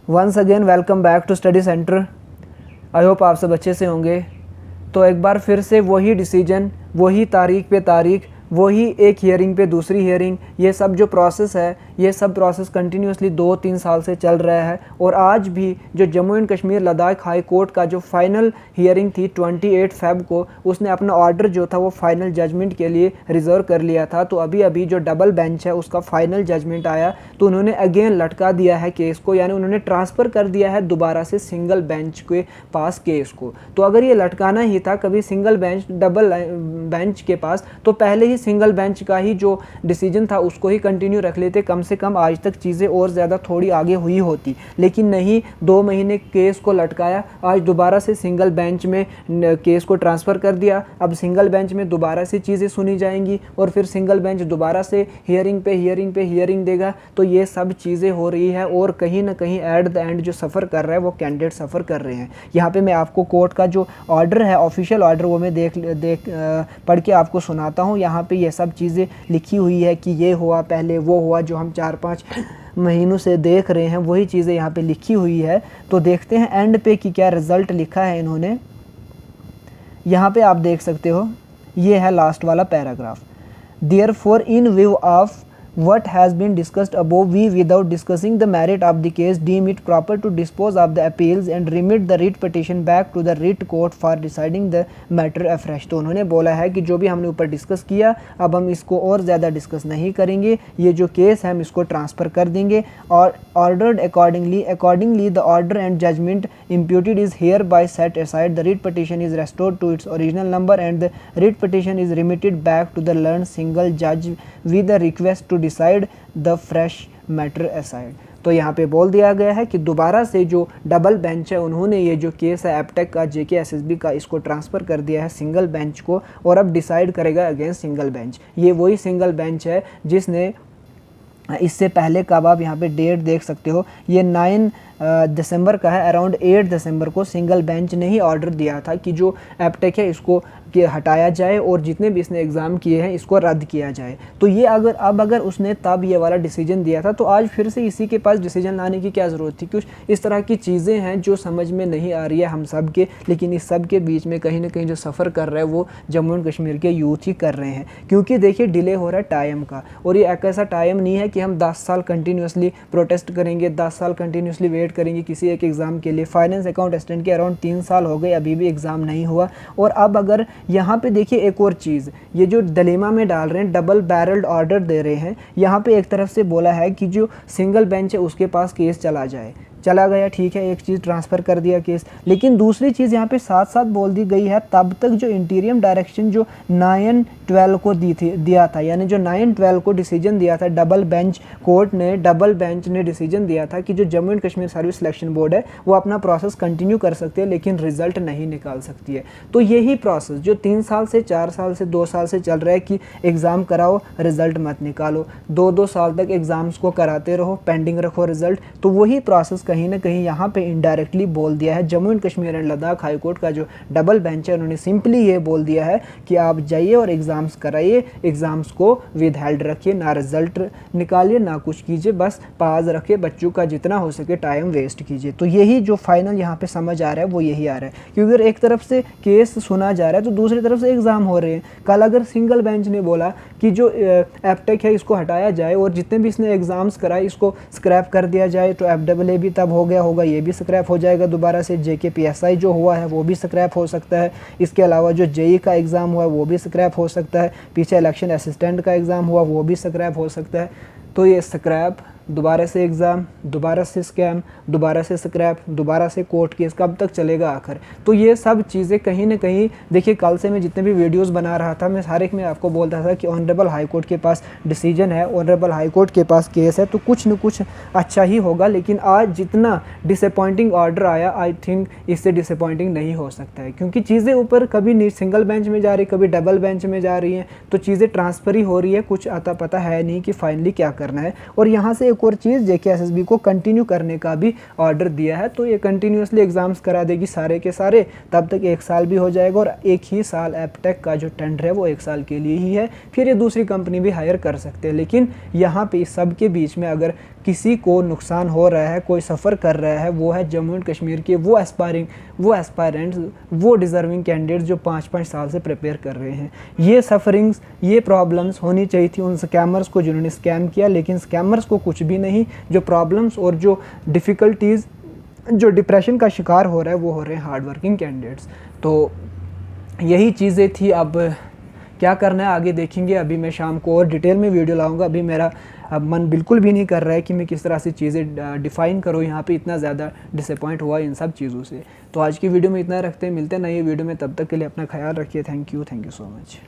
Once again welcome back to study centre. I hope आप सब अच्छे से होंगे। तो एक बार फिर से वही डिसीजन, वही तारीख पे तारीख, वही एक हियरिंग पे दूसरी हियरिंग, ये सब जो प्रोसेस है, ये सब प्रोसेस कंटिन्यूसली 2-3 साल से चल रहा है। और आज भी जो Jammu and Kashmir Ladakh high court का जो फाइनल हियरिंग थी 28 फेब को, उसने अपना ऑर्डर जो था वो फाइनल जजमेंट के लिए रिजर्व कर लिया था। तो अभी अभी जो डबल बेंच है उसका फाइनल जजमेंट आया, तो उन्होंने अगेन लटका दिया है केस को, यानी उन्होंने ट्रांसफ़र कर दिया है दोबारा से सिंगल बेंच के पास केस को। तो अगर ये लटकाना ही था कभी सिंगल बेंच डबल बेंच के पास, तो पहले ही सिंगल बेंच का ही जो डिसीजन था उसको ही कंटिन्यू रख लेते, कम से कम आज तक चीज़ें और ज़्यादा थोड़ी आगे हुई होती। लेकिन नहीं, 2 महीने केस को लटकाया, आज दोबारा से सिंगल बेंच में केस को ट्रांसफ़र कर दिया। अब सिंगल बेंच में दोबारा से चीज़ें सुनी जाएंगी और फिर सिंगल बेंच दोबारा से हियरिंग पे हियरिंग देगा। तो ये सब चीज़ें हो रही है और कहीं ना कहीं एट द एंड जो सफ़र कर रहा है वो कैंडिडेट सफ़र कर रहे हैं। यहाँ पे मैं आपको कोर्ट का जो ऑर्डर है, ऑफिशियल ऑर्डर, वो मैं पढ़ के आपको सुनाता हूँ। यहाँ पे ये सब चीज़ें लिखी हुई है कि ये हुआ, पहले वो हुआ, जो हम 4-5 महीनों से देख रहे हैं वही चीज़ें यहाँ पे लिखी हुई है। तो देखते हैं एंड पे कि क्या रिज़ल्ट लिखा है इन्होंने। यहाँ पे आप देख सकते हो, ये है लास्ट वाला paragraph. Therefore in view of what has been discussed above, we without discussing the merit of the case deem it proper to dispose of the appeals and remit the writ petition back to the writ court for deciding the matter afresh। तो उन्होंने बोला है कि जो भी हमने ऊपर discuss किया, अब हम इसको और ज़्यादा डिस्कस नहीं करेंगे, ये जो केस है हम इसको ट्रांसफ़र कर देंगे। और ordered accordingly the order and judgment imputed is hereby set aside, the writ petition is restored to its original number and the writ petition is remitted back to the learned single judge with a request to decide the fresh matter aside। तो यहाँ पे बोल दिया गया है कि दोबारा से जो डबल बेंच है उन्होंने ये जो केस है एपटेक का, JKSSB का, इसको ट्रांसफ़र कर दिया है सिंगल बेंच को और अब डिसाइड करेगा अगेंस्ट सिंगल बेंच। ये वही सिंगल बेंच है जिसने इससे पहले का, आप यहाँ पे डेट देख सकते हो, ये 9 दिसंबर का है। अराउंड 8 दिसंबर को सिंगल बेंच ने ही ऑर्डर दिया था कि जो एपटेक है इसको हटाया जाए और जितने भी इसने एग्ज़ाम किए हैं इसको रद्द किया जाए। तो ये अगर उसने तब ये वाला डिसीजन दिया था, तो आज फिर से इसी के पास डिसीजन लाने की क्या ज़रूरत थी? कुछ इस तरह की चीज़ें हैं जो समझ में नहीं आ रही है हम सब के, लेकिन इस सब के बीच में कहीं ना कहीं जो सफ़र कर रहा है वो जम्मू एंड कश्मीर के यूथ ही कर रहे हैं। क्योंकि देखिए डिले हो रहा है टाइम का, और ये एक ऐसा टाइम नहीं है कि हम 10 साल कंटिन्यूसली प्रोटेस्ट करेंगे, 10 साल कंटिन्यूसली वेट करेंगे किसी एक एग्ज़ाम के लिए। फाइनेंस अकाउंट असिस्टेंट के अराउंड 3 साल हो गए, अभी भी एग्ज़ाम नहीं हुआ। और अब अगर यहाँ पे देखिए एक और चीज़, ये जो डिलेमा में डाल रहे हैं, डबल बैरल्ड ऑर्डर दे रहे हैं। यहाँ पे एक तरफ से बोला है कि जो सिंगल बेंच है उसके पास केस चला गया, ठीक है, एक चीज़ ट्रांसफ़र कर दिया केस। लेकिन दूसरी चीज़ यहाँ पे साथ साथ बोल दी गई है, तब तक जो इंटीरियम डायरेक्शन जो 9/12 को दिया था, यानी जो 9/12 को डिसीजन दिया था डबल बेंच ने डिसीजन दिया था कि जो Jammu and Kashmir service selection board है वो अपना प्रोसेस कंटिन्यू कर सकती है लेकिन रिजल्ट नहीं निकाल सकती है। तो यही प्रोसेस जो 3 साल से 4 साल से 2 साल से चल रहा है कि एग्ज़ाम कराओ, रिज़ल्ट मत निकालो, 2-2 साल तक एग्ज़ाम्स को कराते रहो, पेंडिंग रखो रिज़ल्ट। तो वही प्रोसेस कहीं ना कहीं यहाँ पे इनडायरेक्टली बोल दिया है Jammu and Kashmir and Ladakh high court का जो डबल बेंच है, उन्होंने सिंपली ये बोल दिया है कि आप जाइए और एग्ज़ाम्स कराइए, एग्ज़ाम्स को विद हेल्ड रखिए, ना रिज़ल्ट निकालिए ना कुछ कीजिए, बस पास रखिए, बच्चों का जितना हो सके टाइम वेस्ट कीजिए। तो यही जो फाइनल यहाँ पे समझ आ रहा है वो यही आ रहा है, क्योंकि अगर एक तरफ से केस सुना जा रहा है तो दूसरी तरफ से एग्ज़ाम हो रहे हैं। कल अगर सिंगल बेंच ने बोला कि जो एपटेक है इसको हटाया जाए और जितने भी इसने एग्ज़ाम्स कराए इसको स्क्रैप कर दिया जाए, तो FAA भी तब हो गया होगा, ये भी स्क्रैप हो जाएगा दोबारा से। JKPSI जो हुआ है वो भी स्क्रैप हो सकता है। इसके अलावा जो JEE का एग्ज़ाम हुआ वो भी स्क्रैप हो सकता है। पीछे इलेक्शन असिस्टेंट का एग्ज़ाम हुआ वो भी स्क्रैप हो सकता है। तो ये स्क्रैप, दोबारा से एग्ज़ाम, दोबारा से स्कैम, दोबारा से स्क्रैप, दोबारा से कोर्ट केस, कब तक चलेगा आखिर? तो ये सब चीज़ें कहीं ना कहीं देखिए, कल से मैं जितने भी वीडियोस बना रहा था मैं हर एक में आपको बोलता था कि ऑनरेबल हाई कोर्ट के पास डिसीजन है, ऑनरेबल हाई कोर्ट के पास केस है, तो कुछ न कुछ अच्छा ही होगा। लेकिन आज जितना डिसअपॉइंटिंग ऑर्डर आया, आई थिंक इससे डिसअपॉइंटिंग नहीं हो सकता है, क्योंकि चीज़ें ऊपर कभी सिंगल बेंच में जा रही, कभी डबल बेंच में जा रही हैं, तो चीज़ें ट्रांसफ़र ही हो रही है, कुछ आता पता है नहीं कि फाइनली क्या करना है। और यहाँ से एक और चीज़ JKSSB को कंटिन्यू करने का भी ऑर्डर दिया है। तो ये कंटिन्यूसली एग्ज़ाम्स करा देगी सारे के सारे, तब तक 1 साल भी हो जाएगा और एक ही साल एपटेक का जो टेंडर है वो 1 साल के लिए ही है। फिर ये दूसरी कंपनी भी हायर कर सकते हैं। लेकिन यहाँ पे इस सब के बीच में अगर किसी को नुकसान हो रहा है, कोई सफ़र कर रहा है, वो है जम्मू एंड कश्मीर के वो एस्पायरेंट्स, वो डिज़र्विंग कैंडिडेट्स जो 5-5 साल से प्रिपेयर कर रहे हैं। ये सफरिंग्स, ये प्रॉब्लम्स होनी चाहिए थी उन स्कैमर्स को जिन्होंने स्कैम किया, लेकिन स्कैमर्स को कुछ भी नहीं। जो प्रॉब्लम्स और जो डिफ़िकल्टीज़, जो डिप्रेशन का शिकार हो रहा है, वो हो रहे हैं हार्ड वर्किंग कैंडिडेट्स। तो यही चीज़ें थी। अब क्या करना है आगे देखेंगे। अभी मैं शाम को और डिटेल में वीडियो लाऊंगा। अभी मेरा मन बिल्कुल भी नहीं कर रहा है कि मैं किस तरह से चीज़ें डिफ़ाइन करूँ। यहाँ पे इतना ज़्यादा डिसअपॉइंट हुआ इन सब चीज़ों से। तो आज की वीडियो में इतना रखते हैं, मिलते हैं नई वीडियो में। तब तक के लिए अपना ख्याल रखिए। Thank you so much.